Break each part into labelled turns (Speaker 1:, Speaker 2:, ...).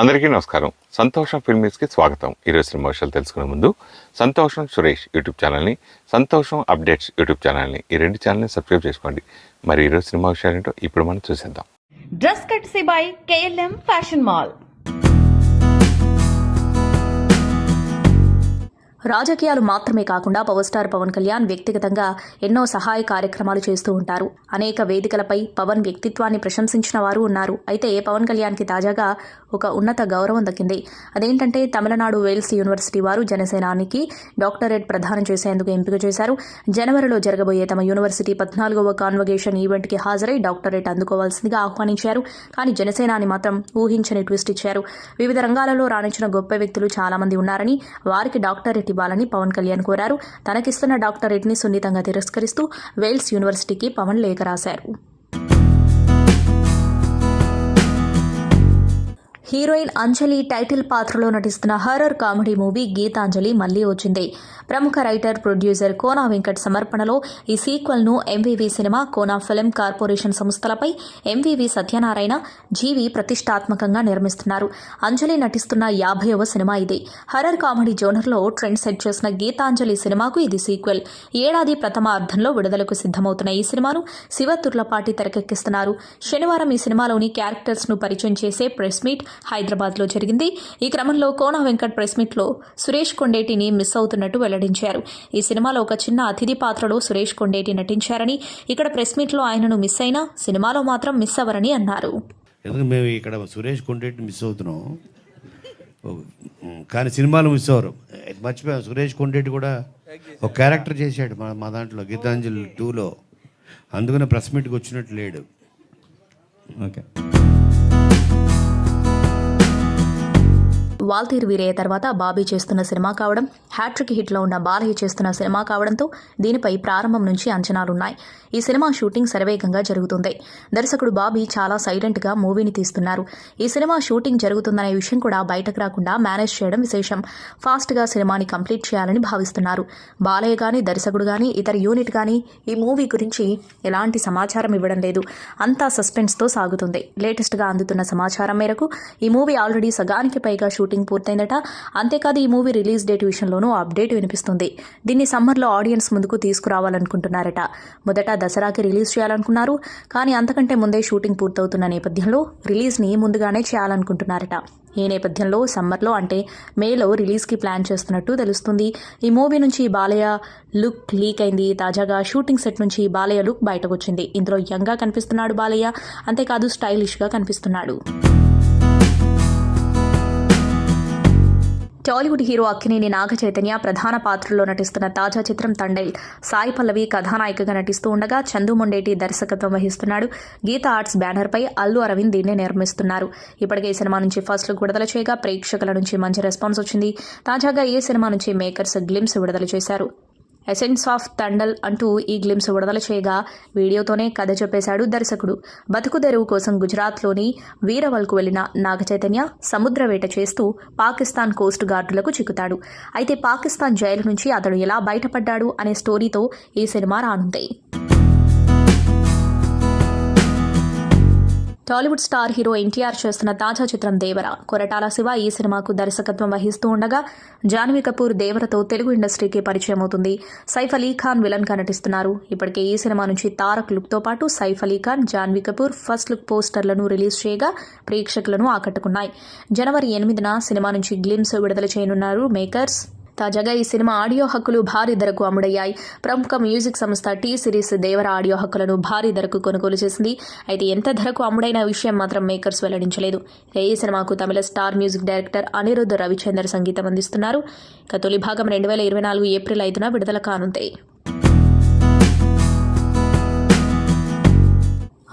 Speaker 1: అందరికీ నమస్కారం. సంతోషం ఫిల్మీస్కి స్వాగతం. ఈరోజు సినిమా విషయాలు తెలుసుకునే ముందు సంతోషం సురేష్ యూట్యూబ్ ఛానల్ని, సంతోషం అప్డేట్స్ యూట్యూబ్ ఛానల్ని, ఈ రెండు ఛానల్ని సబ్స్క్రైబ్ చేసుకోండి. మరి ఈరోజు సినిమా విషయాలు ఏంటో ఇప్పుడు మనం చూసేద్దాం.
Speaker 2: Dress కట్సీ by KLM fashion mall.
Speaker 3: రాజకీయాలు మాత్రమే కాకుండా పవర్ స్టార్ పవన్ కళ్యాణ్ వ్యక్తిగతంగా ఎన్నో సహాయ కార్యక్రమాలు చేస్తూ ఉంటారు. అనేక వేదికలపై పవన్ వ్యక్తిత్వాన్ని ప్రశంసించిన వారు ఉన్నారు. అయితే పవన్ కళ్యాణ్కి తాజాగా ఒక ఉన్నత గౌరవం దక్కింది. అదేంటంటే తమిళనాడు వేల్స్ యూనివర్సిటీ వారు జనసేనానికి డాక్టరేట్ ప్రదానం చేసేందుకు ఎంపిక చేశారు. జనవరిలో జరగబోయే తమ యూనివర్సిటీ 14వ కాన్వకేషన్ ఈవెంట్కి హాజరై డాక్టరేట్ అందుకోవాల్సిందిగా ఆహ్వానించారు. కానీ జనసేనాని మాత్రం ఊహించని ట్విస్ట్ ఇచ్చారు. వివిధ రంగాలలో రాణించిన గొప్ప వ్యక్తులు చాలా మంది ఉన్నారని, వారికి డాక్టరేట్ ఇవ్వాలని పవన్ కళ్యాణ్ కోరారు. తనకిస్తున్న డాక్టరేట్ ని సున్నితంగా తిరస్కరిస్తూ వేల్స్ యూనివర్సిటీకి పవన్ లేఖ రాశారు. హీరోయిన్ అంజలి టైటిల్ పాత్రలో నటిస్తున్న హర్రర్ కామెడీ మూవీ గీతాంజలి మళ్లీ వచ్చింది. ప్రముఖ రైటర్, ప్రొడ్యూసర్ కోనా వెంకట్ సమర్పణలో ఈ సీక్వెల్ను MVV cinema, Kona film corporation సంస్థలపై ఎంవీవీ సత్యనారాయణ, జీవి ప్రతిష్టాత్మకంగా నిర్మిస్తున్నారు. అంజలి నటిస్తున్న 50వ సినిమా ఇది. హర్రర్ కామెడీ జోనర్లో ట్రెండ్ సెట్ చేసిన గీతాంజలి సినిమాకు ఇది సీక్వెల్. ఏడాది ప్రథమార్థంలో విడుదలకు సిద్ధమవుతున్న ఈ సినిమాను శివతుర్లపాటి తెరకెక్కిస్తున్నారు. శనివారం ఈ సినిమాలోని క్యారెక్టర్స్ ను పరిచయం చేసే ప్రెస్ మీట్ హైదరాబాద్లో జరిగింది. ఈ క్రమంలో కోనా వెంకట్ ప్రెస్ మీట్లో సురేష్ కొండేటిని మిస్ అవుతున్నట్టు వెల్లడించారు. ఈ సినిమాలో ఒక చిన్న అతిథి పాత్రలో సురేష్ కొండేటి నటించారని, ఇక్కడ ప్రెస్ మీట్లో ఆయనను మిస్ అయినా సినిమాలో మాత్రం మిస్ అవ్వరని అన్నారు.
Speaker 4: ఎందుకంటే మేము ఇక్కడ సురేష్ కొండేటిని మిస్ అవుతున్నాం, కానీ సినిమాలు మిస్ అవ్వరు. మర్చిపోయాం, సురేష్ కొండేటి కూడా ఒక క్యారెక్టర్ చేశాడు మా దాంట్లో గీతాంజలి 2లో. అందుకనే ప్రెస్ మీట్కి వచ్చినట్టు లేడు. ఓకే.
Speaker 3: వాల్తీరు వీరయ్య తర్వాత బాబీ చేస్తున్న సినిమా కావడం, హ్యాట్రిక్ హిట్లో ఉన్న బాలయ్య చేస్తున్న సినిమా కావడంతో దీనిపై ప్రారంభం నుంచి అంచనాలున్నాయి. ఈ సినిమా షూటింగ్ శరవేగంగా జరుగుతుంది. దర్శకుడు బాబీ చాలా సైలెంట్గా మూవీని తీస్తున్నారు. ఈ సినిమా షూటింగ్ జరుగుతుందనే విషయం కూడా బయటకు రాకుండా మేనేజ్ చేయడం విశేషం. ఫాస్ట్గా సినిమాని కంప్లీట్ చేయాలని భావిస్తున్నారు. బాలయ్య కానీ, దర్శకుడు కానీ, ఇతర యూనిట్ కానీ ఈ మూవీ గురించి ఎలాంటి సమాచారం ఇవ్వడం లేదు. అంతా సస్పెన్స్తో సాగుతుంది. లేటెస్ట్గా అందుతున్న సమాచారం మేరకు ఈ మూవీ ఆల్రెడీ సగానికి పైగా షూటింగ్ పూర్తయిందట. అంతేకాదు ఈ మూవీ రిలీజ్ డేట్ విషయంలోనూ అప్డేట్ వినిపిస్తుంది. దీన్ని సమ్మర్లో ఆడియన్స్ ముందుకు తీసుకురావాలనుకుంటున్నారట. మొదట దసరాకి రిలీజ్ చేయాలనుకున్నారు, కానీ అంతకంటే ముందే షూటింగ్ పూర్తవుతున్న నేపథ్యంలో రిలీజ్ని ముందుగానే చేయాలనుకుంటున్నారట. ఈ నేపథ్యంలో సమ్మర్లో అంటే మేలో రిలీజ్కి ప్లాన్ చేస్తున్నట్టు తెలుస్తుంది. ఈ మూవీ నుంచి బాలయ్య లుక్ లీక్ అయింది. తాజాగా షూటింగ్ సెట్ నుంచి బాలయ్య లుక్ బయటకు వచ్చింది. ఇందులో యంగ్గా కనిపిస్తున్నాడు బాలయ్య. అంతేకాదు స్టైలిష్గా కనిపిస్తున్నాడు. టాలీవుడ్ హీరో అక్కినేని నాగ చైతన్య ప్రధాన పాత్రలో నటిస్తున్న తాజా చిత్రం తండేల్. సాయి పల్లవి కథానాయికగా నటిస్తూ ఉండగా చందు మొండేటి దర్శకత్వం వహిస్తున్నాడు. గీతా ఆర్ట్స్ బ్యానర్పై అల్లు అరవింద్ దీన్ని నిర్మిస్తున్నారు. ఇప్పటికే ఈ సినిమా నుంచి ఫస్ట్ లుక్ విడుదల చేయగా ప్రేక్షకుల నుంచి మంచి రెస్పాన్స్ వచ్చింది. తాజాగా ఈ సినిమా నుంచి మేకర్స్ గ్లిమ్స్ విడుదల చేశారు. ఎసెన్స్ ఆఫ్ తండల్ అంటూ ఈ గ్లిమ్స్ విడుదల చేయగా వీడియోతోనే కథ చెప్పేశాడు దర్శకుడు. బతుకు తెరువు కోసం గుజరాత్లోని వీరవల్కు వెళ్లిన నాగచైతన్య సముద్రవేట చేస్తూ పాకిస్తాన్ కోస్ట్ గార్డులకు చిక్కుతాడు. అయితే పాకిస్తాన్ జైలు నుంచి అతడు ఎలా బయటపడ్డాడు అనే స్టోరీతో ఈ సినిమా రానుంది. టాలీవుడ్ స్టార్ హీరో ఎన్టీఆర్ చేస్తున్న తాజా చిత్రం దేవర. కొరటాల శివ ఈ సినిమాకు దర్శకత్వం వహిస్తూ ఉండగా జాన్వీ కపూర్ దేవరతో తెలుగు ఇండస్ట్రీకి పరిచయం అవుతుంది. సైఫ్ అలీ ఖాన్ విలన్ గా నటిస్తున్నారు. ఇప్పటికే ఈ సినిమా నుంచి తారక్ లుక్ తో పాటు సైఫ్ అలీ ఖాన్, జాన్వీ కపూర్ ఫస్ట్ లుక్ పోస్టర్లను రిలీజ్ చేయగా ప్రేక్షకులను ఆకట్టుకున్నాయి. జనవరి 8న సినిమా నుంచి గ్లిమ్స్ విడుదల చేయనున్నారు మేకర్స్. తాజాగా ఈ సినిమా ఆడియో హక్కులు భారీ ధరకు అమ్ముడయ్యాయి. ప్రముఖ మ్యూజిక్ సంస్థ టీ సిరీస్ దేవర ఆడియో హక్కులను భారీ ధరకు కొనుగోలు చేసింది. అయితే ఎంత ధరకు అమ్ముడైన విషయం మాత్రం మేకర్స్ వెల్లడించలేదు. ఈ సినిమాకు Tamil star music director Anirudh Ravichander సంగీతం అందిస్తున్నారు. తొలి భాగం 2024 ఏప్రిల్ 5న విడుదల కానుంది.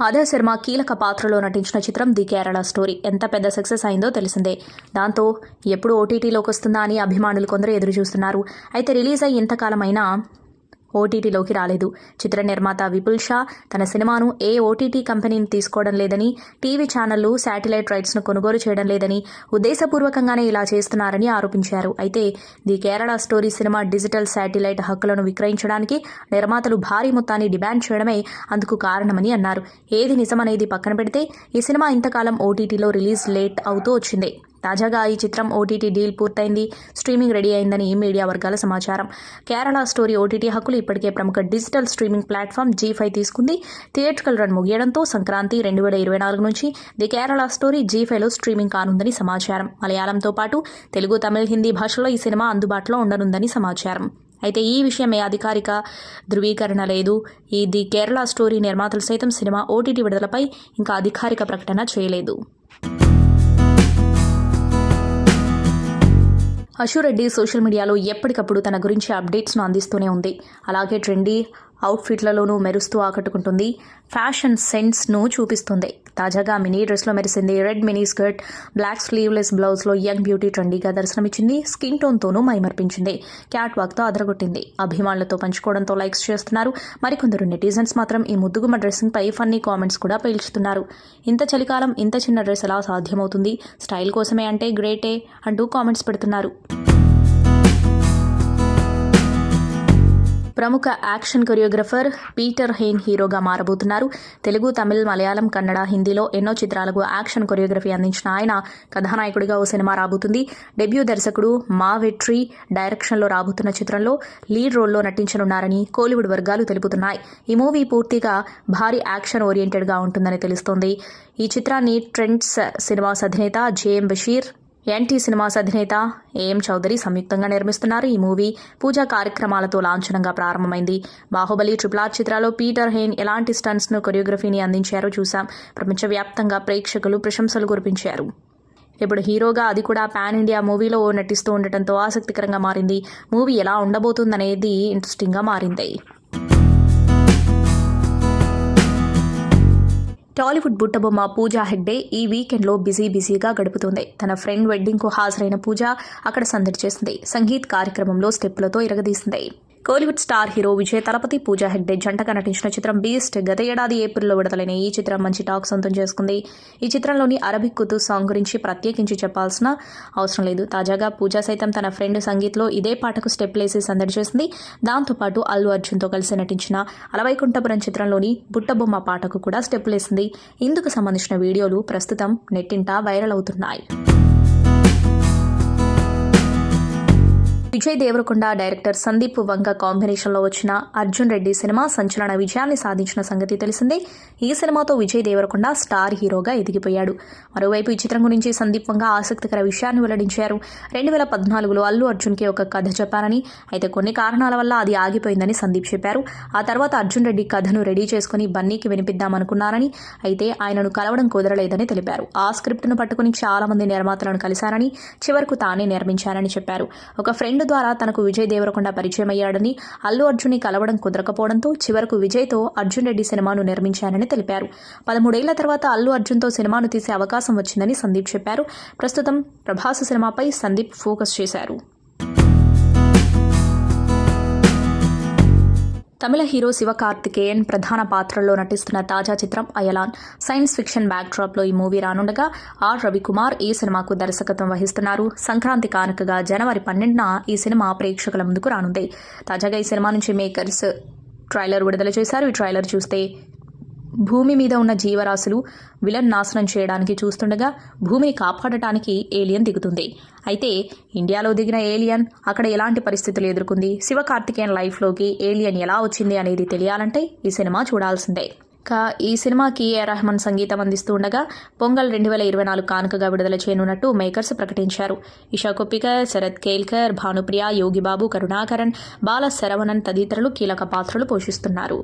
Speaker 3: ఆదా శర్మ కీలక పాత్రలో నటించిన చిత్రం ది కేరళ స్టోరీ ఎంత పెద్ద సక్సెస్ అయిందో తెలిసిందే. దాంతో ఎప్పుడు ఓటీటీలోకి వస్తుందా అని అభిమానులు కొందరు ఎదురు చూస్తున్నారు. అయితే రిలీజ్ అయ్యి ఇంతకాలమైనా ఓటీటీలోకి రాలేదు. చిత్ర నిర్మాత విపుల్ షా తన సినిమాను ఏ ఓటీటీ కంపెనీని తీసుకోవడం లేదని, టీవీ ఛానళ్లు శాటిలైట్ రైట్స్ను కొనుగోలు చేయడం లేదని, ఉద్దేశపూర్వకంగానే ఇలా చేస్తున్నారని ఆరోపించారు. అయితే the Kerala story cinema digital satellite హక్కులను విక్రయించడానికి నిర్మాతలు భారీ మొత్తాన్ని డిమాండ్ చేయడమే అందుకు కారణమని అన్నారు. ఏది నిజమనేది పక్కన పెడితే ఈ సినిమా ఇంతకాలం ఓటీటీలో రిలీజ్ లేట్ అవుతూ వచ్చింది. తాజాగా ఈ చిత్రం ఓటీటీ డీల్ పూర్తయింది, స్ట్రీమింగ్ రెడీ అయిందని మీడియా వర్గాల సమాచారం. కేరళ స్టోరీ ఓటీటీ హక్కులు ఇప్పటికే ప్రముఖ డిజిటల్ స్ట్రీమింగ్ ప్లాట్ఫామ్ జీ5 తీసుకుంది. థియేట్రికల్ రన్ ముగియడంతో సంక్రాంతి 2024 నుంచి ది కేరళ స్టోరీ జీ5లో స్ట్రీమింగ్ కానుందని సమాచారం. మలయాళంతో పాటు తెలుగు, తమిళ, హిందీ భాషల్లో ఈ సినిమా అందుబాటులో ఉండనుందని సమాచారం. అయితే ఈ విషయమే అధికారిక ధృవీకరణ లేదు. ఈ ది కేరళ స్టోరీ నిర్మాతలు సైతం సినిమా ఓటీటీ విడుదలపై ఇంకా అధికారిక ప్రకటన చేయలేదు. అశురెడ్డి సోషల్ మీడియాలో ఎప్పటికప్పుడు తన గురించి అప్డేట్స్ను అందిస్తూనే ఉంది. అలాగే ట్రెండీ అవుట్ఫిట్లలోనూ మెరుస్తూ ఆకట్టుకుంటుంది. ఫ్యాషన్ సెన్స్ను చూపిస్తుంది. తాజాగా మినీ డ్రెస్లో మెరిసింది. Red mini skirt, black sleeveless బ్లౌజ్లో యంగ్ బ్యూటీ ట్రెండీగా దర్శనమిచ్చింది. స్కిన్ టోన్తోనూ మైమర్పించింది. క్యాట్ వాక్తో అదరగొట్టింది. అభిమానులతో పంచుకోవడంతో లైక్స్ చేస్తున్నారు. మరికొందరు నెటిజన్స్ మాత్రం ఈ ముద్దుగుమ్మ డ్రెస్సింగ్పై ఫన్నీ కామెంట్స్ కూడా పేల్చుతున్నారు. ఇంత చలికాలం ఇంత చిన్న డ్రెస్ ఎలా సాధ్యమవుతుంది, స్టైల్ కోసమే అంటే గ్రేటే అంటూ కామెంట్స్ పెడుతున్నారు. ప్రముఖ యాక్షన్ కొరియోగ్రఫర్ పీటర్ హెయిన్ హీరోగా మారబోతున్నారు. తెలుగు, తమిళ్, మలయాళం, కన్నడ, హిందీలో ఎన్నో చిత్రాలకు యాక్షన్ కొరియోగ్రఫీ అందించిన ఆయన కథానాయకుడిగా ఓ సినిమా రాబోతుంది. డెబ్యూ దర్శకుడు మా వెట్రీ డైరెక్షన్లో రాబోతున్న చిత్రంలో లీడ్ రోల్లో నటించనున్నారని కోలీవుడ్ వర్గాలు తెలుపుతున్నాయి. ఈ మూవీ పూర్తిగా భారీ యాక్షన్ ఓరియంటెడ్గా ఉంటుందని తెలుస్తోంది. ఈ చిత్రాన్ని ట్రెండ్స్ సినిమాస్ అధినేత జేఎం బషీర్, ఎన్టీ సినిమాస్ అధినేత ఏఎం చౌదరి సంయుక్తంగా నిర్మిస్తున్నారు. ఈ మూవీ పూజా కార్యక్రమాలతో లాంఛనంగా ప్రారంభమైంది. బాహుబలి, RRR చిత్రాల్లో పీటర్ హెయిన్ ఎలాంటి స్టంట్స్ను, కొరియోగ్రఫీని అందించారో చూసాం. ప్రపంచవ్యాప్తంగా ప్రేక్షకులు ప్రశంసలు కురిపించారు. ఇప్పుడు హీరోగా, అది కూడా పాన్ ఇండియా మూవీలో నటిస్తూ ఉండటంతో ఆసక్తికరంగా మారింది. మూవీ ఎలా ఉండబోతుందనేది ఇంట్రెస్టింగ్గా మారింది. టాలీవుడ్ బుట్టబొమ్మ పూజా హెగ్డే ఈ వీకెండ్లో బిజీగా గడుపుతుంది. తన ఫ్రెండ్ వెడ్డింగ్కు హాజరైన పూజ అక్కడ సందడి చేసింది. సంగీత్ కార్యక్రమంలో స్టెప్పులతో ఇరగదీసింది. కోలీవుడ్ స్టార్ హీరో విజయ్ తలపతి, పూజా హెగ్డే జంటగా నటించిన చిత్రం బీస్ట్ గత ఏడాది ఏప్రిల్లో విడుదలైన ఈ చిత్రం మంచి టాక్ సొంతం చేసుకుంది. ఈ చిత్రంలోని అరబిక్ కుతు సాంగ్ గురించి ప్రత్యేకించి చెప్పాల్సిన అవసరం లేదు. తాజాగా పూజా సైతం తన ఫ్రెండ్ సంగీత్లో ఇదే పాటకు స్టెప్లేసి సందడి చేసింది. దాంతోపాటు అల్లు అర్జున్తో కలిసి నటించిన అలవైకుంఠపురం చిత్రంలోని బుట్టబొమ్మ పాటకు కూడా స్టెప్లేసింది. ఇందుకు సంబంధించిన వీడియోలు ప్రస్తుతం నెట్టింట వైరల్ అవుతున్నాయి. విజయ్ దేవరకొండ, డైరెక్టర్ సందీప్ వంగ కాంబినేషన్లో వచ్చిన అర్జున్ రెడ్డి సినిమా సంచలన విజయాన్ని సాధించిన సంగతి తెలిసిందే. ఈ సినిమాతో విజయ్ దేవరకొండ స్టార్ హీరోగా ఎదిగిపోయాడు. మరోవైపు ఈ చిత్రం గురించి సందీప్ వంగ ఆసక్తికర విషయాన్ని వెల్లడించారు. 2014లో అల్లు అర్జున్కి ఒక కథ చెప్పారని, అయితే కొన్ని కారణాల వల్ల అది ఆగిపోయిందని సందీప్ చెప్పారు. ఆ తర్వాత అర్జున్ రెడ్డి కథను రెడీ చేసుకుని బన్నీకి వినిపిద్దామనుకున్నారని, అయితే ఆయనను కలవడం కుదరలేదని తెలిపారు. ఆ స్క్రిప్ట్ను పట్టుకుని చాలా మంది నిర్మాతలను కలిశారని, చివరకు తానే నిర్మించారని చెప్పారు. ఒక ఫ్రెండ్ ద్వారా తనకు విజయ్ దేవరకొండ పరిచయం అయ్యాడని, అల్లు అర్జున్ని కలవడం కుదరకపోవడంతో చివరకు విజయ్తో అర్జున్ రెడ్డి సినిమాను నిర్మించానని తెలిపారు. 13 ఏళ్ల తర్వాత అల్లు అర్జున్తో సినిమాను తీసే అవకాశం వచ్చిందని సందీప్ చెప్పారు. ప్రస్తుతం ప్రభాస్ సినిమాపై సందీప్ ఫోకస్ చేశారు. తమిళ హీరో శివకార్తికేయన్ ప్రధాన పాత్రలో నటిస్తున్న తాజా చిత్రం అయలాన్. సైన్స్ ఫిక్షన్ బ్యాక్డ్రాప్లో ఈ మూవీ రానుండగా ఆర్ రవికుమార్ ఈ సినిమాకు దర్శకత్వం వహిస్తున్నారు. సంక్రాంతి కానుకగా జనవరి 12న ఈ సినిమా ప్రేక్షకుల ముందుకు రానుంది. తాజాగా ఈ సినిమా నుంచి మేకర్స్ ట్రైలర్ విడుదల చేశారు. ఈ ట్రైలర్ చూస్తే భూమి మీద ఉన్న జీవరాశులు విలన్ నాశనం చేయడానికి చూస్తుండగా భూమిని కాపాడటానికి ఏలియన్ దిగుతుంది. అయితే ఇండియాలో దిగిన ఏలియన్ అక్కడ ఎలాంటి పరిస్థితులు ఎదుర్కొంది, శివకార్తికేయన్ లైఫ్లోకి ఏలియన్ ఎలా వచ్చింది అనేది తెలియాలంటే ఈ సినిమా చూడాల్సిందే. ఈ సినిమాకి ఏ రెహమాన్ సంగీతం అందిస్తూ ఉండగా పొంగల్ 2024 కానుకగా విడుదల చేయనున్నట్టు మేకర్స్ ప్రకటించారు. ఇషా కొప్పికర్, శరత్ కేల్కర్, భానుప్రియ, యోగిబాబు, కరుణాకరన్, బాల శరవణన్ తదితరులు కీలక పాత్రలు పోషిస్తున్నారు.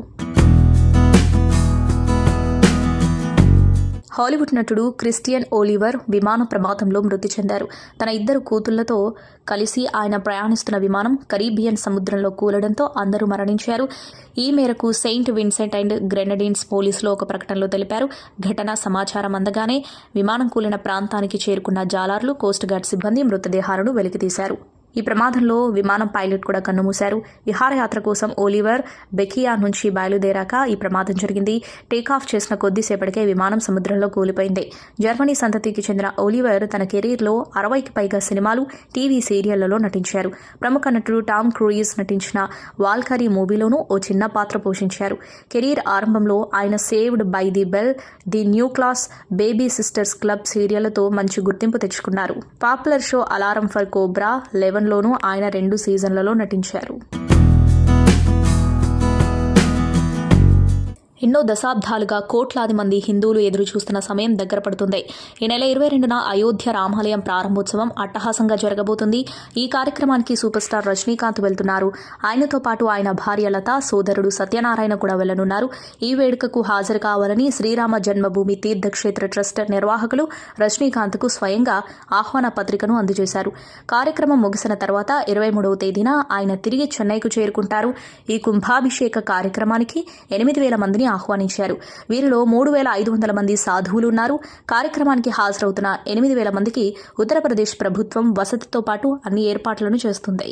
Speaker 3: హాలీవుడ్ నటుడు క్రిస్టియన్ ఓలివర్ విమాన ప్రమాదంలో మృతి చెందారు. తన 2 కూతుళ్లతో కలిసి ఆయన ప్రయాణిస్తున్న విమానం కరీబియన్ సముద్రంలో కూలడంతో అందరూ మరణించారు. ఈ మేరకు సెయింట్ విన్సెంట్ అండ్ గ్రెనడిన్స్ పోలీసులు ఒక ప్రకటనలో తెలిపారు. ఘటన సమాచారం అందగానే విమానం కూలిన ప్రాంతానికి చేరుకున్న జాలార్లు, కోస్ట్ గార్డ్ సిబ్బంది మృతదేహాలను వెలికితీశారు. ఈ ప్రమాదంలో విమానం పైలట్ కూడా కన్నుమూశారు. విహారయాత్ర కోసం ఓలివర్ బెకియా నుంచి బయలుదేరాక ఈ ప్రమాదం జరిగింది. టేకాఫ్ చేసిన కొద్దిసేపటికే విమానం సముద్రంలో కూలిపోయింది. జర్మనీ సంతతికి చెందిన ఓలివర్ తన కెరీర్లో 60కి పైగా సినిమాలు, టీవీ సీరియళ్లలో నటించారు. ప్రముఖ నటుడు టామ్ క్రూయిజ్ నటించిన వాల్కరీ మూవీలోనూ ఓ చిన్న పాత్ర పోషించారు. కెరీర్ ఆరంభంలో ఆయన saved by the bell, the new class, baby sisters club సీరియళ్లతో మంచి గుర్తింపు తెచ్చుకున్నారు. Popular show alarm for cobra 11లోనూ ఆయన 2 సీజన్లలో నటించారు. ఎన్నో దశాబ్దాలుగా కోట్లాది మంది హిందువులు ఎదురు చూస్తున్న సమయం దగ్గర పడుతుంది. ఈ నెల 22న అయోధ్య రామాలయం ప్రారంభోత్సవం అట్టహాసంగా జరగబోతుంది. ఈ కార్యక్రమానికి సూపర్ స్టార్ రజనీకాంత్ వెళ్తున్నారు. ఆయనతో పాటు ఆయన భార్య లత, సోదరుడు సత్యనారాయణ కూడా వెళ్లనున్నారు. ఈ వేడుకకు హాజరు కావాలని శ్రీరామ జన్మభూమి తీర్థక్షేత్ర ట్రస్ట్ నిర్వాహకులు రజనీకాంత్కు స్వయంగా ఆహ్వాన పత్రికను అందజేశారు. కార్యక్రమం ముగిసిన తర్వాత 23వ తేదీన ఆయన తిరిగి చెన్నైకు చేరుకుంటారు. ఈ కుంభాభిషేక కార్యక్రమానికి 8,000 మందిని ఆహ్వానించారు. వీరిలో 3,500 మంది సాధువులు ఉన్నారు. కార్యక్రమానికి హాజరవుతున్న 8,000 మందికి ఉత్తరప్రదేశ్ ప్రభుత్వం వసతితో పాటు అన్ని ఏర్పాట్లను చేస్తుంది.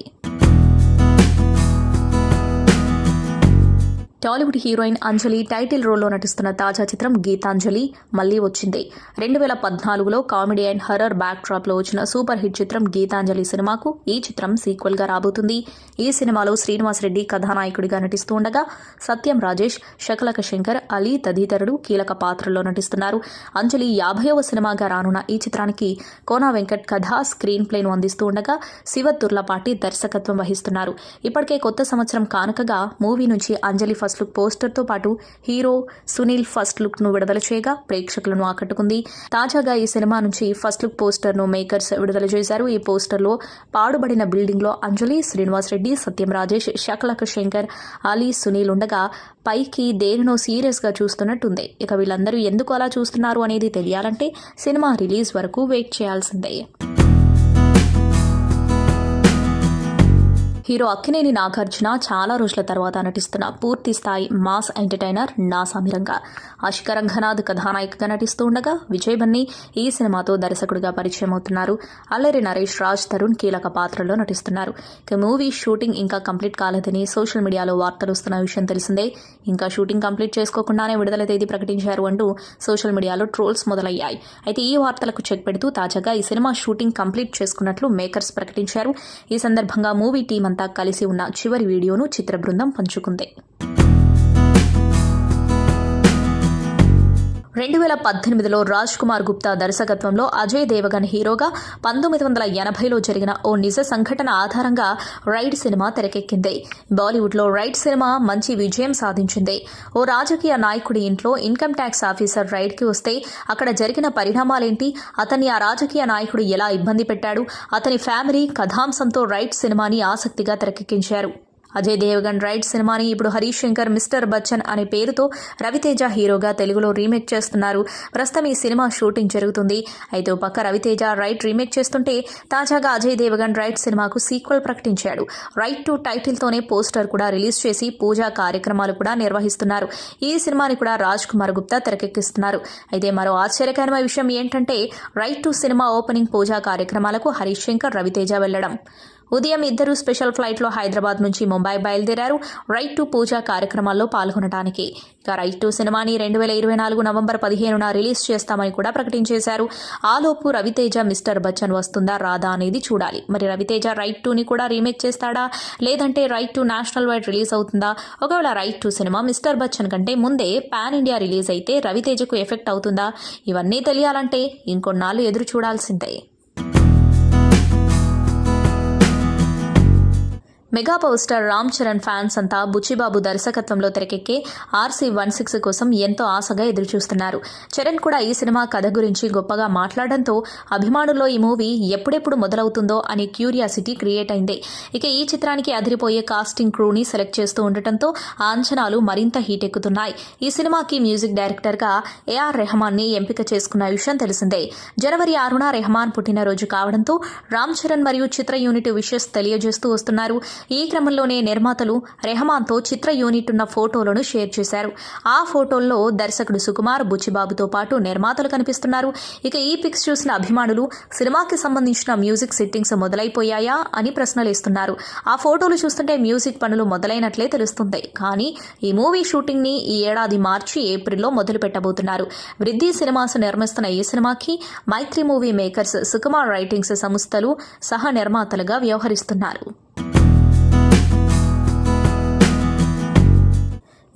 Speaker 3: టాలీవుడ్ హీరోయిన్ అంజలి టైటిల్ రోల్లో నటిస్తున్న తాజా చిత్రం గీతాంజలి మళ్లీ వచ్చింది. 2014లో కామెడీ అండ్ హర్రర్ బ్యాక్ డ్రాప్లో వచ్చిన సూపర్ హిట్ చిత్రం గీతాంజలి సినిమాకు ఈ చిత్రం సీక్వెల్గా రాబోతుంది. ఈ సినిమాలో శ్రీనివాస్ రెడ్డి కథానాయకుడిగా నటిస్తూ ఉండగా సత్యం రాజేష్, శకలక శంకర్, అలీ తదితరులు కీలక పాత్రల్లో నటిస్తున్నారు. అంజలి 50వ సినిమాగా రానున్న ఈ చిత్రానికి కోనా వెంకట్ కథ, స్క్రీన్ ప్లేను అందిస్తూ ఉండగా శివతుర్లపాటి దర్శకత్వం వహిస్తున్నారు. ఇప్పటికే కొత్త సంవత్సరం కానుకగా మూవీ నుంచి అంజలి ఫస్ట్ లుక్ పోస్టర్తో పాటు హీరో సునీల్ ఫస్ట్ లుక్ ను విడుదల చేయగా ప్రేక్షకులను ఆకట్టుకుంది. తాజాగా ఈ సినిమా నుంచి ఫస్ట్ లుక్ పోస్టర్ ను మేకర్స్ విడుదల చేశారు. ఈ పోస్టర్లో పాడుబడిన బిల్డింగ్ లో అంజలి, శ్రీనివాస్ రెడ్డి, సత్యం రాజేష్, శకలక శంకర్, అలీ, సునీల్ ఉండగా పైకి దేనినో సీరియస్ గా చూస్తున్నట్టుంది. ఇక వీళ్ళందరూ ఎందుకు అలా చూస్తున్నారు అనేది తెలియాలంటే సినిమా రిలీజ్ వరకు వెయిట్ చేయాల్సిందే. హీరో అక్కినేని నాగార్జున చాలా రోజుల తర్వాత నటిస్తున్న పూర్తి స్థాయి మాస్ ఎంటర్టైనర్ నాసామిరంగా ఆశిక రంగనాథ్ కథానాయికగా నటిస్తూ ఉండగా విజయ్ బన్నీ ఈ సినిమాతో దర్శకుడిగా పరిచయం అవుతున్నారు. అల్లరి నరేష్, రాజ్ తరుణ్ కీలక పాత్రల్లో నటిస్తున్నారు. ఇక మూవీ షూటింగ్ ఇంకా కంప్లీట్ కాలేదని సోషల్ మీడియాలో వార్తలు వస్తున్న విషయం తెలిసిందే. ఇంకా షూటింగ్ కంప్లీట్ చేసుకోకుండానే విడుదల తేదీ ప్రకటించారు అంటూ సోషల్ మీడియాలో ట్రోల్స్ మొదలయ్యాయి. అయితే ఈ వార్తలకు చెక్ పెడుతూ తాజాగా ఈ సినిమా షూటింగ్ కంప్లీట్ చేసుకున్నట్లు మేకర్స్ ప్రకటించారు. ఈ సందర్భంగా మూవీ టీం అంతా కలిసి ఉన్న చివరి వీడియోను చిత్ర బృందం పంచుకుంది. 2018లో రాజ్ కుమార్ గుప్తా దర్శకత్వంలో అజయ్ దేవగన్ హీరోగా 1980లో జరిగిన ఓ నిజ సంఘటన ఆధారంగా రైడ్ సినిమా తెరకెక్కింది. బాలీవుడ్లో రైడ్ సినిమా మంచి విజయం సాధించింది. ఓ రాజకీయ నాయకుడి ఇంట్లో ఇన్కమ్ ట్యాక్స్ ఆఫీసర్ రైడ్కి వస్తే అక్కడ జరిగిన పరిణామాలేంటి, అతన్ని ఆ రాజకీయ నాయకుడు ఎలా ఇబ్బంది పెట్టాడు, అతని ఫ్యామిలీ కథాంశంతో రైడ్ సినిమాని ఆసక్తిగా తెరకెక్కించారు. అజయ్ దేవగన్ రైడ్ సినిమాని ఇప్పుడు హరీష్ శంకర్ మిస్టర్ బచ్చన్ అనే పేరుతో రవితేజ హీరోగా తెలుగులో రీమేక్ చేస్తున్నారు. ప్రస్తుతం ఈ సినిమా షూటింగ్ జరుగుతుంది. అయితే ఓ పక్క రవితేజ రైడ్ రీమేక్ చేస్తుంటే తాజాగా అజయ్ దేవగన్ రైడ్ సినిమాకు సీక్వెల్ ప్రకటించాడు. రైడ్ 2 టైటిల్తోనే పోస్టర్ కూడా రిలీజ్ చేసి పూజా కార్యక్రమాలు కూడా నిర్వహిస్తున్నారు. ఈ సినిమాని కూడా రాజ్ కుమార్ గుప్తా తెరకెక్కిస్తున్నారు. అయితే మరో ఆశ్చర్యకరమైన విషయం ఏంటంటే రైడ్ 2 సినిమా ఓపెనింగ్ పూజా కార్యక్రమాలకు హరీష్ శంకర్, రవితేజ వెళ్లడం. ఉదయం ఇద్దరు స్పెషల్ ఫ్లైట్లో హైదరాబాద్ నుంచి ముంబై బయలుదేరారు రైడ్ 2 పూజా కార్యక్రమాల్లో పాల్గొనడానికి. ఇక రైడ్ 2 సినిమాని 2024 నవంబర్ 15న రిలీజ్ చేస్తామని కూడా ప్రకటించేశారు. ఆలోపు రవితేజ మిస్టర్ బచ్చన్ వస్తుందా రాదా అనేది చూడాలి. మరి రవితేజ రైడ్ 2ని కూడా రీమేక్ చేస్తాడా, లేదంటే రైడ్ 2 నేషనల్ వైడ్ రిలీజ్ అవుతుందా? ఒకవేళ రైడ్ 2 సినిమా మిస్టర్ బచ్చన్ కంటే ముందే పాన్ ఇండియా రిలీజ్ అయితే రవితేజకు ఎఫెక్ట్ అవుతుందా? ఇవన్నీ తెలియాలంటే ఇంకొన్నాళ్ళు ఎదురు చూడాల్సిందే. Mega power star Ram Charan fans అంతా బుచ్చిబాబు దర్శకత్వంలో తెరకెక్కే RC16 కోసం ఎంతో ఆశగా ఎదురుచూస్తున్నారు. చరణ్ కూడా ఈ సినిమా కథ గురించి గొప్పగా మాట్లాడడంతో అభిమానుల్లో ఈ మూవీ ఎప్పుడెప్పుడు మొదలవుతుందో అని క్యూరియాసిటీ క్రియేట్ అయింది. ఇక ఈ చిత్రానికి అదిరిపోయే కాస్టింగ్ క్రూని సెలెక్ట్ చేస్తూ ఉండటంతో ఆ అంచనాలు మరింత హీట్ ఎక్కుతున్నాయి. ఈ సినిమాకి మ్యూజిక్ డైరెక్టర్గా AR రెహమాన్ని ఎంపిక చేసుకున్న విషయం తెలిసిందే. జనవరి 6న రెహమాన్ పుట్టినరోజు కావడంతో రామ్ చరణ్ మరియు చిత్ర యూనిట్ విషెస్ తెలియజేస్తూ వస్తున్నారు. ఈ క్రమంలోనే నిర్మాతలు రెహమాన్తో చిత్ర యూనిట్ ఉన్న ఫోటోలను షేర్ చేశారు. ఆ ఫోటోల్లో దర్శకుడు సుకుమార్, బుచ్చిబాబుతో పాటు నిర్మాతలు కనిపిస్తున్నారు. ఇక ఈ పిక్స్ చూసిన అభిమానులు సినిమాకి సంబంధించిన మ్యూజిక్ సిట్టింగ్స్ మొదలైపోయాయా అని ప్రశ్నలేస్తున్నారు. ఆ ఫోటోలు చూస్తుంటే మ్యూజిక్ పనులు మొదలైనట్లే తెలుస్తుంది. కానీ ఈ మూవీ షూటింగ్ ని ఈ ఏడాది మార్చి, ఏప్రిల్లో మొదలు పెట్టబోతున్నారు. వృద్ధి సినిమాస్ నిర్మిస్తున్న ఈ సినిమాకి మైత్రి మూవీ మేకర్స్, సుకుమార్ రైటింగ్స్ సంస్థలు సహ నిర్మాతలుగా వ్యవహరిస్తున్నారు.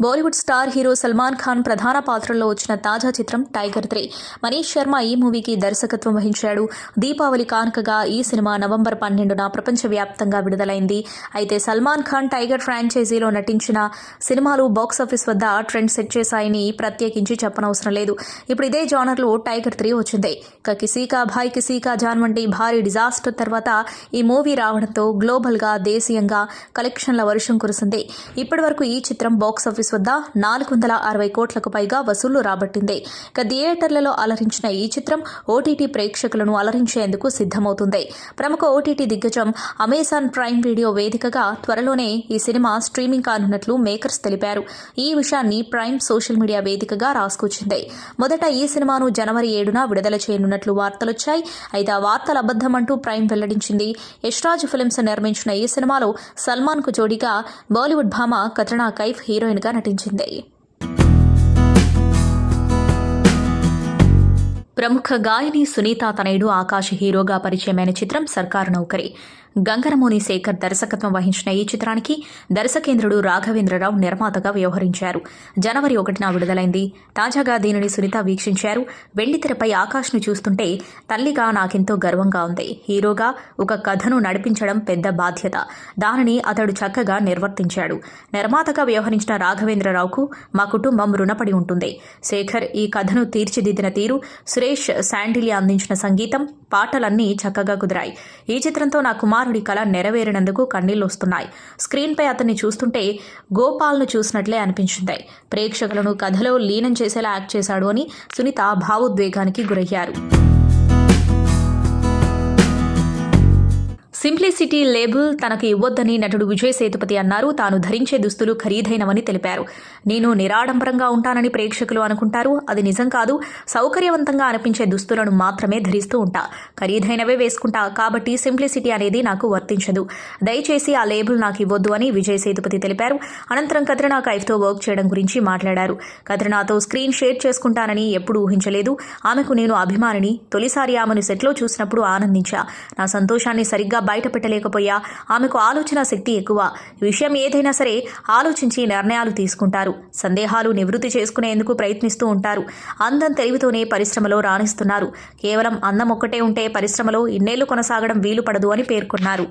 Speaker 3: బాలీవుడ్ స్టార్ హీరో సల్మాన్ ఖాన్ ప్రధాన పాత్రలో వచ్చిన తాజా చిత్రం టైగర్ 3. మనీష్ శర్మ ఈ మూవీకి దర్శకత్వం వహించాడు. దీపావళి కానుకగా ఈ సినిమా నవంబర్ 12న ప్రపంచవ్యాప్తంగా విడుదలైంది. అయితే సల్మాన్ ఖాన్ టైగర్ ఫ్రాంచైజీలో నటించిన సినిమాలు బాక్సాఫీస్ వద్ద ట్రెండ్ సెట్ చేశాయని ప్రత్యేకించి చెప్పనవసరం లేదు. ఇప్పుడు ఇదే జానర్లో టైగర్ 3 వచ్చింది. ఇక కిసీ కా భాయ్ కిసీ కా జాన్ వంటి భారీ డిజాస్టర్ తర్వాత ఈ మూవీ రావడంతో గ్లోబల్గా, దేశీయంగా కలెక్షన్ల వర్షం కురిసింది. ఇప్పటివరకు ఈ చిత్రం బాక్సాఫీస్ వద్ద 460 కోట్లకు పైగా వసూళ్లు రాబట్టింది. ఇక థియేటర్లలో అలరించిన ఈ చిత్రం ఓటీటీ ప్రేక్షకులను అలరించేందుకు సిద్ధమవుతుంది. ప్రముఖ ఓటీటీ దిగ్గజం అమెజాన్ ప్రైమ్ వీడియో వేదికగా త్వరలోనే ఈ సినిమా స్ట్రీమింగ్ కానున్నట్లు మేకర్స్ తెలిపారు. ఈ విషయాన్ని ప్రైమ్ సోషల్ మీడియా వేదికగా రాసుకొచ్చింది. మొదట ఈ సినిమాను జనవరి 7న విడుదల చేయనున్నట్లు వార్తలొచ్చాయి. అయితే ఆ వార్తలు అబద్ధమంటూ ప్రైమ్ వెల్లడించింది. యష్రాజ్ ఫిల్మ్స్ నిర్మించిన ఈ సినిమాలో సల్మాన్ కు జోడీగా బాలీవుడ్ భామ కత్రినా కైఫ్ హీరోయిన్ గా నటించింది. ప్రముఖ గాయని సునీత తనయుడు ఆకాష్ హీరోగా పరిచయమైన చిత్రం సర్కారు నౌకరీ. గంగరమోని శేఖర్ దర్శకత్వం వహించిన ఈ చిత్రానికి దర్శకేంద్రుడు రాఘవేంద్రరావు నిర్మాతగా వ్యవహరించారు. జనవరి 1న విడుదలైంది. తాజాగా దీనిని సునీత వీక్షించారు. వెండితెరపై ఆకాష్ను చూస్తుంటే తల్లిగా నాకెంతో గర్వంగా ఉంది. హీరోగా ఒక కథను నడిపించడం పెద్ద బాధ్యత. దానిని అతడు చక్కగా నిర్వర్తించాడు. నిర్మాతగా వ్యవహరించిన రాఘవేంద్రరావుకు మా కుటుంబం రుణపడి ఉంటుంది. శేఖర్ ఈ కథను తీర్చిదిద్దిన తీరు, సురేష్ శాండిలియా అందించిన సంగీతం, పాటలన్నీ చక్కగా కుదిరాయి. ఈ చిత్రంతో నా కుమారుడి కళ నెరవేరినందుకు కన్నీళ్లొస్తున్నాయి. స్క్రీన్పై అతన్ని చూస్తుంటే గోపాల్ను చూసినట్లే అనిపించింది. ప్రేక్షకులను కథలో లీనం చేసేలా యాక్ట్ చేశాడు అని సునీత భావోద్వేగానికి గురయ్యారు. సింప్లిసిటీ లేబుల్ తనకు ఇవ్వొద్దని నటుడు విజయ్ సేతుపతి అన్నారు. తాను ధరించే దుస్తులు ఖరీదైనవని తెలిపారు. నేను నిరాడంబరంగా ఉంటానని ప్రేక్షకులు అనుకుంటారు. అది నిజం కాదు. సౌకర్యవంతంగా అనిపించే దుస్తులను మాత్రమే ధరిస్తూ ఉంటా. ఖరీదైనవే వేసుకుంటా. కాబట్టి సింప్లిసిటీ అనేది నాకు వర్తించదు. దయచేసి ఆ లేబుల్ నాకు ఇవ్వొద్దు అని విజయ్ సేతుపతి తెలిపారు. అనంతరం కత్రినా కైఫ్తో వర్క్ చేయడం గురించి మాట్లాడారు. కత్రినాతో స్క్రీన్ షేర్ చేసుకుంటానని ఎప్పుడూ ఊహించలేదు. ఆమెకు నేను అభిమానిని. తొలిసారి ఆమెను సెట్లో చూసినప్పుడు ఆనందించా. నా సంతోషాన్ని సరిగ్గా బయట పెట్టలేకపోయా. ఆమెకు ఆలోచన శక్తి ఎక్కువ. విషయం ఏదైనా సరే ఆలోచించి నిర్ణయాలు తీసుకుంటారు. సందేహాలు నివృత్తి చేసుకునేందుకు ప్రయత్నిస్తూ ఉంటారు. అందం తెలివితోనే పరిశ్రమలో రాణిస్తున్నారు. కేవలం అందం ఒక్కటే ఉంటే పరిశ్రమలో ఇన్నేళ్లు కొనసాగడం వీలు పడదు అని పేర్కొన్నారు.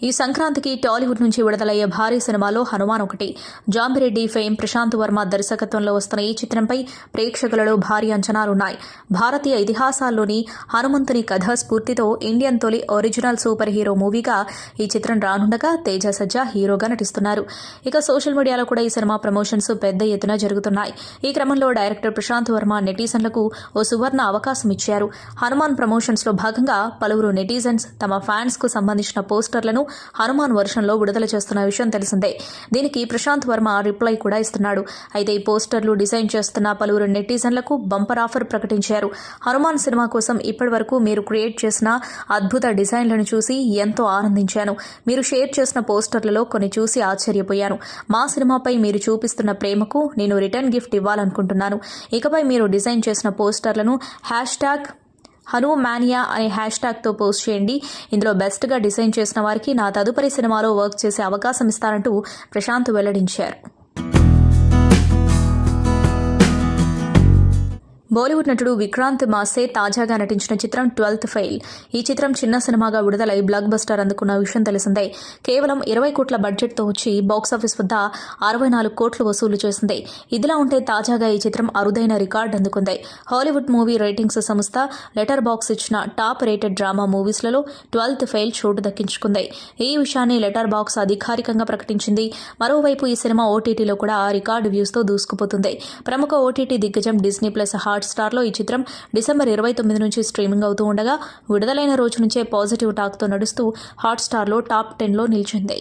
Speaker 3: ఈ సంక్రాంతికి టాలీవుడ్ నుంచి విడుదలయ్యే భారీ సినిమాలో హనుమాన్ ఒకటి. జాంబిరెడ్డి ఫేమ్ ప్రశాంత్ వర్మ దర్శకత్వంలో వస్తున్న ఈ చిత్రంపై ప్రేక్షకులలో భారీ అంచనాలున్నాయి. భారతీయ ఇతిహాసాల్లోని హనుమంతుని కథ స్ఫూర్తితో ఇండియన్ తొలి ఒరిజినల్ సూపర్ హీరో మూవీగా ఈ చిత్రం రానుండగా తేజ సజ్జా హీరోగా నటిస్తున్నారు. ఇక సోషల్ మీడియాలో కూడా ఈ సినిమా ప్రమోషన్స్ పెద్ద ఎత్తున జరుగుతున్నాయి. ఈ క్రమంలో డైరెక్టర్ ప్రశాంత్ వర్మ నెటిజన్లకు ఓ సువర్ణ అవకాశం ఇచ్చారు. హనుమాన్ ప్రమోషన్స్ లో భాగంగా పలువురు నెటిజన్స్ తమ ఫ్యాన్స్ కు సంబంధించిన పోస్టర్లను హనుమాన్ వర్షన్లో విడుదల చేస్తున్న విషయం తెలిసిందే. దీనికి ప్రశాంత్ వర్మ రిప్లై కూడా ఇస్తున్నాడు. అయితే ఈ పోస్టర్లు డిజైన్ చేస్తున్న పలువురు నెటిజన్లకు బంపర్ ఆఫర్ ప్రకటించారు. హనుమాన్ సినిమా కోసం ఇప్పటివరకు మీరు క్రియేట్ చేసిన అద్భుత డిజైన్లను చూసి ఎంతో ఆనందించాను. మీరు షేర్ చేసిన పోస్టర్లలో కొన్ని చూసి ఆశ్చర్యపోయాను. మా సినిమాపై మీరు చూపిస్తున్న ప్రేమకు నేను రిటర్న్ గిఫ్ట్ ఇవ్వాలనుకుంటున్నాను. ఇకపై మీరు డిజైన్ చేసిన పోస్టర్లను #హనుమానియా అనే హ్యాష్ట్యాగ్తో పోస్ట్ చేయండి. ఇందులో బెస్ట్గా డిజైన్ చేసిన వారికి నా తదుపరి సినిమాలో వర్క్ చేసే అవకాశం ఇస్తానంటూ ప్రశాంత్ వెల్లడించారు. బాలీవుడ్ నటుడు విక్రాంత్ మాసే తాజాగా నటించిన చిత్రం 12th ఫెయిల్. ఈ చిత్రం చిన్న సినిమాగా విడుదలై బ్లాక్ బస్టర్ అందుకున్న విషయం తెలిసిందే. కేవలం 20 కోట్ల బడ్జెట్తో వచ్చి బాక్సాఫీస్ వద్ద 64 కోట్లు వసూలు చేసింది. ఇదిలా ఉంటే తాజాగా ఈ చిత్రం అరుదైన రికార్డు అందుకుంది. హాలీవుడ్ మూవీ రేటింగ్స్ సంస్థ లెటర్ బాక్స్ ఇచ్చిన టాప్ రేటెడ్ డ్రామా మూవీస్లలో 12th ఫెయిల్ చోటు దక్కించుకుంది. ఈ విషయాన్ని లెటర్ బాక్స్ అధికారికంగా ప్రకటించింది. మరోవైపు ఈ సినిమా ఓటీటీలో కూడా రికార్డు వ్యూస్తో దూసుకుపోతుంది. ప్రముఖ ఓటీటీ దిగ్గజం డిస్నీ ప్లస్ హాట్స్టార్లో ఈ చిత్రం డిసెంబర్ 29 నుంచి స్ట్రీమింగ్ అవుతూ ఉండగా విడుదలైన రోజు నుంచే పాజిటివ్ టాక్తో నడుస్తూ హాట్స్టార్లో టాప్ 10లో నిలిచింది.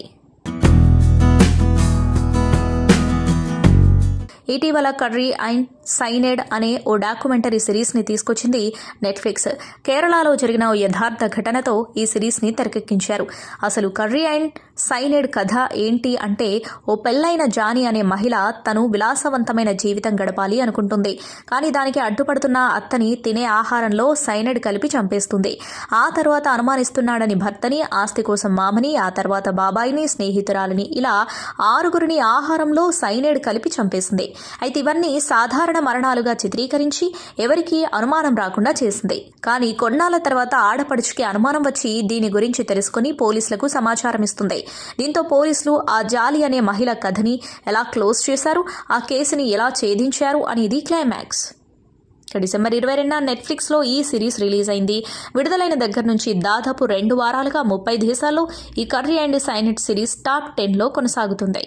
Speaker 3: ఇటీవల కర్రీ అండ్ సైనైడ్ అనే ఓ డాక్యుమెంటరీ సిరీస్ని తీసుకొచ్చింది నెట్ఫ్లిక్స్. కేరళలో జరిగిన ఓ యథార్థ ఘటనతో ఈ సిరీస్ని తెరకెక్కించారు. అసలు కర్రీ అండ్ సైనైడ్ కథ ఏంటి అంటే, ఓ పెళ్ళైన జానీ అనే మహిళ తను విలాసవంతమైన జీవితం గడపాలి అనుకుంటుంది. కానీ దానికి అడ్డుపడుతున్న అత్తని తినే ఆహారంలో సైనైడ్ కలిపి చంపేస్తుంది. ఆ తర్వాత అనుమానిస్తున్నాడని భర్తని, ఆస్తి కోసం మామని, ఆ తర్వాత బాబాయిని, స్నేహితురాలిని, ఇలా 6గురిని ఆహారంలో సైనైడ్ కలిపి చంపేసింది. అయితే ఇవన్నీ సాధారణ మరణాలుగా చిత్రీకరించి ఎవరికీ అనుమానం రాకుండా చేసింది. కానీ కొన్నాళ్ల తర్వాత ఆడపడుచుకి అనుమానం వచ్చి దీని గురించి తెలుసుకుని పోలీసులకు సమాచారం ఇస్తుంది. దీంతో పోలీసులు ఆ జాలి అనే మహిళ కథని ఎలా క్లోజ్ చేశారు, ఆ కేసుని ఎలా ఛేదించారు అనేది క్లైమాక్స్. డిసెంబర్ 22న నెట్ఫ్లిక్స్లో ఈ సిరీస్ రిలీజ్ అయింది. విడుదలైన దగ్గర నుంచి దాదాపు 2 వారాలుగా 30 దేశాల్లో ఈ curry and cyanide series top 10లో కొనసాగుతుంది.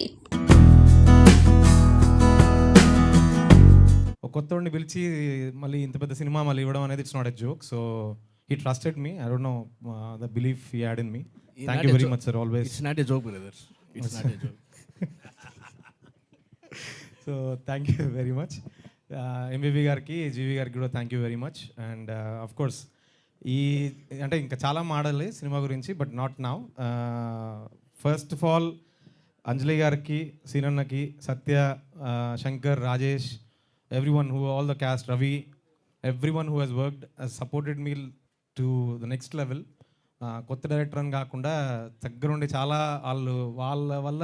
Speaker 5: కొత్తోడిని పిలిచి మళ్ళీ ఇంత పెద్ద సినిమా మళ్ళీ ఇవ్వడం అనేది it's not a joke. So he trusted me. I don't know the belief he had in me. Thank you very much sir. Always
Speaker 6: it's not a joke brother, it's not a joke.
Speaker 5: So thank you very much MVV గారికి, జీవి గారికి కూడా thank you very much. And of course ఈ అంటే ఇంకా చాలా మాడాలి cinema గురించి, but not now. First of all Anjali గారికి, సీనన్నకి, సత్య, Shankar, Rajesh, everyone who, all the cast, Ravi, everyone who has worked has supported me to the next level. కొత్త director అని కాకుండా దగ్గరుండి చాలా వాళ్ళ వల్ల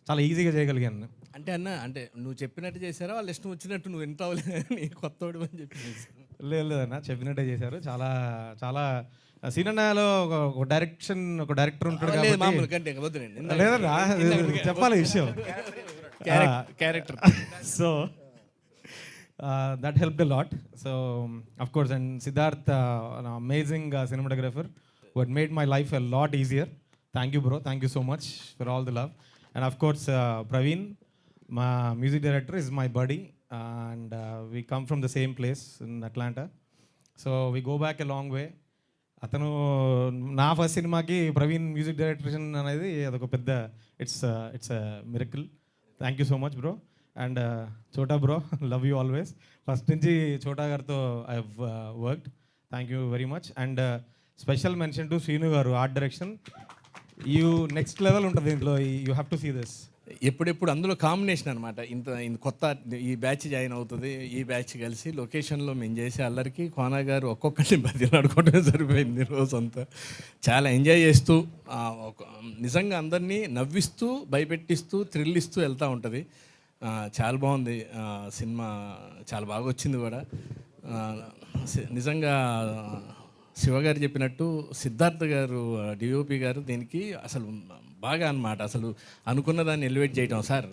Speaker 5: చాలా ఈజీగా చేయగలిగాను.
Speaker 6: అంటే అన్న, అంటే నువ్వు చెప్పినట్టు చేశారా, వాళ్ళు ఇష్టం వచ్చినట్టు నువ్వు ఎంత అవ్వలేదు కొత్తోడు అని చెప్పి?
Speaker 5: లేదన్న, చెప్పినట్టే చేశారు. చాలా చాలా సీనన్నలో ఒక డైరెక్టర్ ఉంటాడు కాబట్టి. లేదన్నా, చెప్పాలి విషయం,
Speaker 6: character.
Speaker 5: So that helped a lot. So of course, and Siddharth, an amazing cinematographer who had made my life a lot easier. Thank you bro, thank you so much for all the love. And of course Praveen, my music director, is my buddy, and we come from the same place in Atlanta, so we go back a long way. అతను నా first సినిమాకి Praveen music director అనేది అదొక పెద్ద it's miracle. Thank you so much bro. And Chota bro, love you always. First నుంచి చోటా గారితో I have worked. Thank you very much. And special mention to Srinu garu, art direction. You next level ఉంటుంది దీంట్లో. You have to see this.
Speaker 6: ఎప్పుడెప్పుడు అందులో combination అనమాట. ఇంత కొత్త ఈ బ్యాచ్ జాయిన్ అవుతుంది, ఈ బ్యాచ్ కలిసి లొకేషన్లో మేము చేసే అల్లరికి కోనా గారు ఒక్కొక్కరిని బదిలాడుకోవడమే సరిపోయింది రోజంతా. చాలా ఎంజాయ్ చేస్తూ నిజంగా అందరినీ నవ్విస్తూ, భయపెట్టిస్తూ, థ్రిల్ ఇస్తూ వెళ్తూ ఉంటుంది. చాలా బాగుంది సినిమా, చాలా బాగా వచ్చింది కూడా. నిజంగా శివగారు చెప్పినట్టు సిద్ధార్థ్ గారు, డిఓపి గారు దీనికి అసలు బాగా అన్నమాట. అసలు అనుకున్న దాన్ని ఎలివేట్ చేయటం. సార్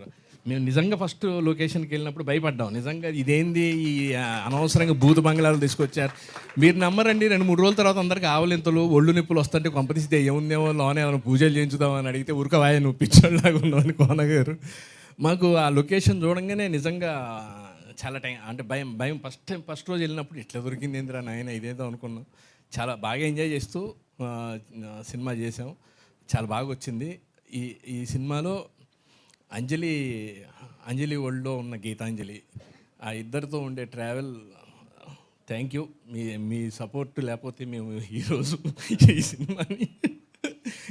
Speaker 6: మేము నిజంగా ఫస్ట్ లొకేషన్కి వెళ్ళినప్పుడు భయపడ్డాం. నిజంగా ఇదేంది ఈ అనవసరంగా భూత బంగ్లాలు తీసుకొచ్చారు. మీరు నమ్మరండి, 2-3 రోజుల తర్వాత అందరికీ ఆవలింతలు, ఒళ్ళు నొప్పులు వస్తుంటే కొంపతీస్తే ఏముందేమో లోనే ఏమైనా పూజలు చేయించుదామని అడిగితే ఉరకవాయ నువ్వు పిచ్చోళ్ళలాగా ఉన్నావని కోన గారు. మాకు ఆ లొకేషన్ చూడంగానే నిజంగా చాలా టైం అంటే భయం ఫస్ట్ రోజు వెళ్ళినప్పుడు ఇట్లా దొరికింది ఏందిరా నాయన ఇదేదో అనుకున్నాం. చాలా బాగా ఎంజాయ్ చేస్తూ సినిమా చేసాం. చాలా బాగా వచ్చింది. ఈ సినిమాలో అంజలి ఒళ్ళో ఉన్న గీతాంజలి, ఆ ఇద్దరితో ఉండే travel, thank you. Me support లేకపోతే మేము ఈరోజు ఈ సినిమాని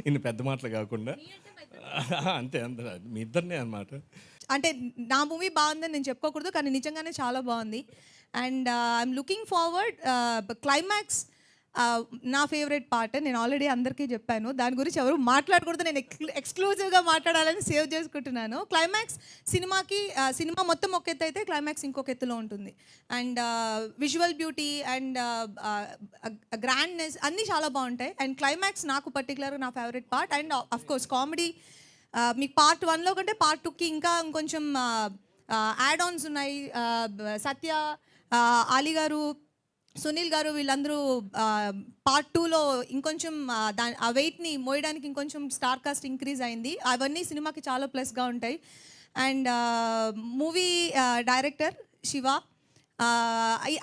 Speaker 6: ఇన్ని పెద్ద మాటలు కాకుండా అంతే మీ ఇద్దరినే అన్నమాట.
Speaker 7: అంటే నా మూవీ బాగుందని నేను చెప్పుకోకూడదు, కానీ నిజంగానే చాలా బాగుంది. And I'm looking forward. Climax నా ఫేవరెట్ పార్ట్. నేను ఆల్రెడీ అందరికీ చెప్పాను, దాని గురించి ఎవరు మాట్లాడకూడదు, నేను ఎక్స్క్లూజివ్గా మాట్లాడాలని సేవ్ చేసుకుంటున్నాను. క్లైమాక్స్ సినిమా మొత్తం ఒక ఎత్తు అయితే క్లైమాక్స్ ఇంకొక ఎత్తులో ఉంటుంది. And visual beauty and grandness అన్నీ చాలా బాగుంటాయి. అండ్ క్లైమాక్స్ నాకు పర్టికులర్గా నా favourite part. And of course comedy మీకు పార్ట్ 1లో కంటే పార్ట్ 2కి ఇంకా ఇంకొంచెం యాడ్ ఆన్స్ ఉన్నాయి. సత్య, ఆలీ గారు, సునీల్ గారు వీళ్ళందరూ పార్ట్ 2లో ఇంకొంచెం ఆ వెయిట్ని మోయడానికి ఇంకొంచెం స్టార్ కాస్ట్ ఇంక్రీజ్ అయింది. అవన్నీ సినిమాకి చాలా ప్లస్గా ఉంటాయి. అండ్ మూవీ డైరెక్టర్ శివ,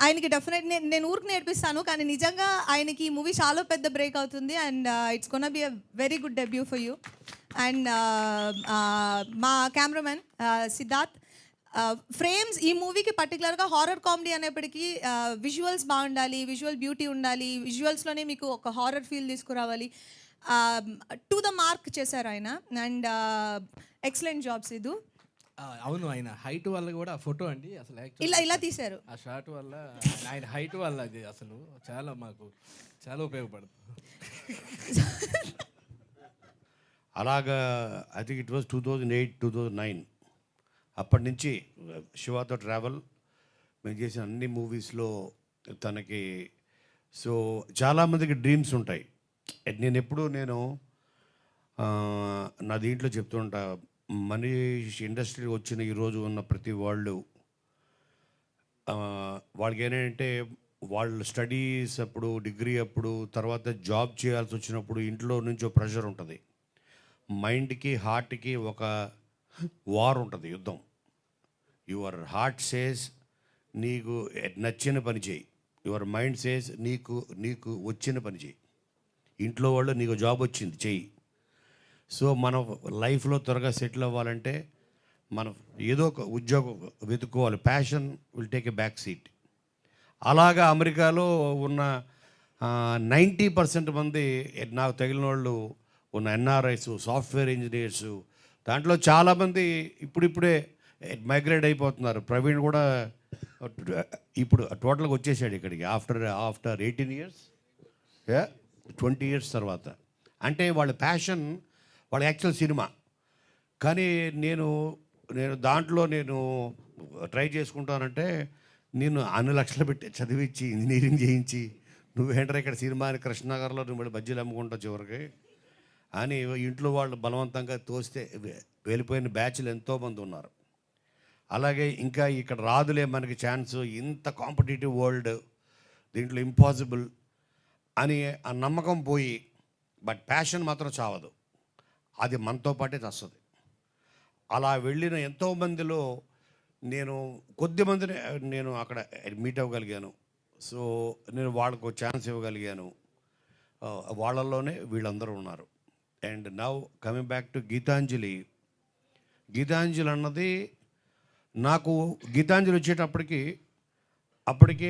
Speaker 7: ఆయనకి డెఫినెట్ నేను ఊరికి నేర్పిస్తాను, కానీ నిజంగా ఆయనకి ఈ మూవీ చాలా పెద్ద బ్రేక్ అవుతుంది. And it's gonna be a very good debut for you. And మా కెమెరామెన్ సిద్ధార్థ్, ఫ్రేమ్స్ ఈ మూవీకి పర్టికులర్గా హారర్ కామెడీ అనేప్పటికీ విజువల్స్ బాగుండాలి, విజువల్ బ్యూటీ ఉండాలి, విజువల్స్లోనే మీకు ఒక హారర్ ఫీల్ తీసుకురావాలి. టు ద మార్క్ చేశారు ఆయన. And excellent job Siddhu.
Speaker 6: అవును, ఆయన హైట్ వల్ల కూడా ఫోటో అండి అసలు
Speaker 7: ఇలా తీశారు.
Speaker 6: ఆ షాట్ వల్ల ఆయన హైట్ వల్ల అది అసలు చాలా మాకు చాలా ఉపయోగపడుతుంది.
Speaker 4: అలాగా ఐ థింక్ ఇట్ వాజ్ 2008, 2009 అప్పటి నుంచి శివాతో ట్రావెల్ మేము చేసిన అన్ని మూవీస్లో తనకి సో చాలామందికి డ్రీమ్స్ ఉంటాయి. నేను ఎప్పుడూ నా దీంట్లో చెప్తుంటా, మనీష్ ఇండస్ట్రీ వచ్చిన ఈరోజు ఉన్న ప్రతి వాళ్ళు వాళ్ళకి ఏంటంటే వాళ్ళు స్టడీస్ అప్పుడు డిగ్రీ అప్పుడు తర్వాత జాబ్ చేయాల్సి వచ్చినప్పుడు ఇంట్లో నుంచి ఒక ప్రెషర్ ఉంటుంది, మైండ్కి హార్ట్కి ఒక వార్ ఉంటుంది, యుద్ధం. యువర్ హార్ట్ సేస్ నీకు నచ్చిన పని చేయి, యువర్ మైండ్ సేస్ నీకు వచ్చిన పని చేయి. ఇంట్లో వాళ్ళు నీకు జాబ్ వచ్చింది చెయ్యి. సో మనం లైఫ్లో త్వరగా సెటిల్ అవ్వాలంటే మనం ఏదో ఒక ఉద్యోగం వెతుక్కోవాలి. Passion will take a back seat. అలాగా అమెరికాలో ఉన్న 90% మంది నాకు తగిలిన వాళ్ళు ఉన్న ఎన్ఆర్ఐస్, సాఫ్ట్వేర్ ఇంజనీర్స్, దాంట్లో చాలామంది ఇప్పుడిప్పుడే మైగ్రేట్ అయిపోతున్నారు. ప్రవీణ్ కూడా ఇప్పుడు టోటల్గా వచ్చేసాడు ఇక్కడికి ఆఫ్టర్ 18 years, 20 years తర్వాత. అంటే వాళ్ళ ప్యాషన్ వాళ్ళ యాక్చువల్ సినిమా. కానీ నేను దాంట్లో ట్రై చేసుకుంటానంటే నేను అన్ని లక్షలు పెట్టి చదివించి ఇంజనీరింగ్ చేయించి నువ్వేంటారా ఇక్కడ సినిమా అని కృష్ణనగర్లో నువ్వు బజ్జీలు అమ్ముకుంటావు చివరికి అని ఇంట్లో వాళ్ళు బలవంతంగా తోస్తే వెళ్ళిపోయిన బ్యాచ్లు ఎంతోమంది ఉన్నారు. అలాగే ఇంకా ఇక్కడ రాదులే మనకి ఛాన్స్, ఇంత కాంపిటేటివ్ వరల్డ్, దీంట్లో ఇంపాసిబుల్ అని ఆ నమ్మకం పోయి, బట్ ప్యాషన్ మాత్రం చావదు, అది మనతో పాటే వస్తుంది. అలా వెళ్ళిన ఎంతోమందిలో కొద్దిమందిని నేను అక్కడ మీట్ అవ్వగలిగాను. సో నేను వాళ్ళకు ఛాన్స్ ఇవ్వగలిగాను. వాళ్ళల్లోనే వీళ్ళందరూ ఉన్నారు. And now coming back to Gitanjali అన్నది నాకు గీతాంజలి అప్పటికే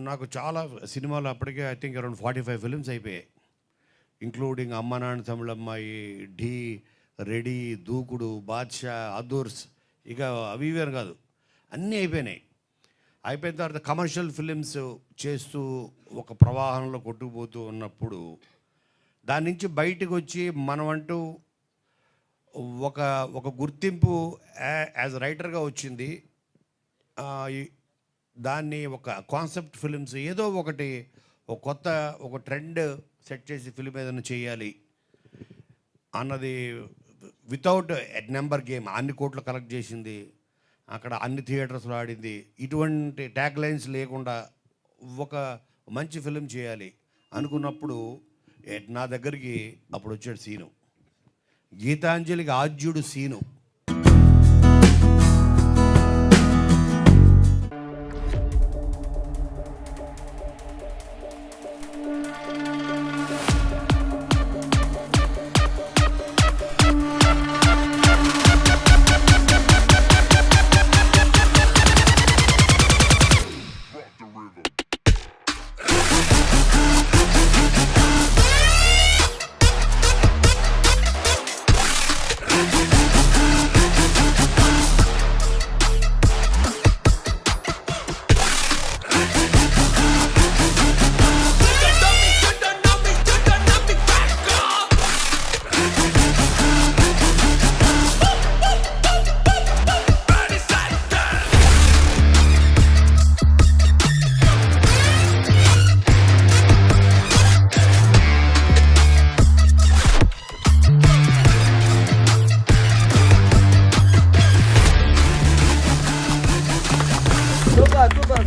Speaker 4: నాకు చాలా సినిమాలు అప్పటికే ఐ థింక్ అరౌండ్ 45 ఫిలిమ్స్ అయిపోయాయి, ఇంక్లూడింగ్ అమ్మ నాన్న తమిళమ్మాయి, ఢీ, రెడీ, దూకుడు, బాద్షా, అదూర్స్, ఇక అవి ఇవేరు కాదు అన్నీ అయిపోయినాయి. అయిపోయిన తర్వాత కమర్షియల్ ఫిలిమ్స్ చేస్తూ ఒక ప్రవాహంలో కొట్టుకుపోతూ ఉన్నప్పుడు దాని నుంచి బయటకు వచ్చి మనమంటూ ఒక గుర్తింపు యాజ్ రైటర్గా వచ్చింది. దాన్ని ఒక కాన్సెప్ట్ ఫిలిమ్స్ ఏదో ఒకటి ఒక ట్రెండ్ సెట్ చేసి ఫిలిం ఏదైనా చేయాలి అన్నది వితౌట్ నెంబర్ గేమ్ అన్ని కోట్లు కలెక్ట్ చేసింది, అక్కడ అన్ని థియేటర్స్లో ఆడింది. ఇటువంటి ట్యాగ్ లైన్స్ లేకుండా ఒక మంచి ఫిలిం చేయాలి అనుకున్నప్పుడు నా దగ్గరికి అప్పుడు వచ్చాడు సీను. గీతాంజలికి ఆద్యుడు సీను.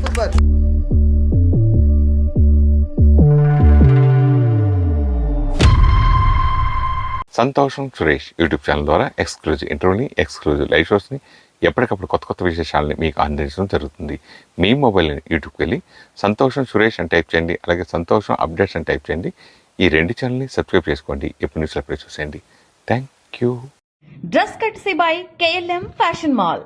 Speaker 8: సూపర్.
Speaker 1: సంతోషం సురేష్ యూట్యూబ్ ఛానల్ ద్వారా ఎక్స్క్లూజివ్ ఇంటర్వ్యూని, ఎక్స్క్లూజివ్ లైవ్ షోస్ని ఎప్పటికప్పుడు కొత్త కొత్త విశేషాలని మీకు అందించడం జరుగుతుంది. మీ మొబైల్ యూట్యూబ్కి వెళ్ళి సంతోషం సురేష్ అని టైప్ చేయండి, అలాగే సంతోషం అప్డేట్స్ అని టైప్ చేయండి. ఈ 2 ఛానల్ని సబ్స్క్రైబ్ చేసుకోండి, ఎప్పుడు న్యూస్లో చూసేయండి. Thank you.
Speaker 2: Dress కట్సీ by KLM fashion mall.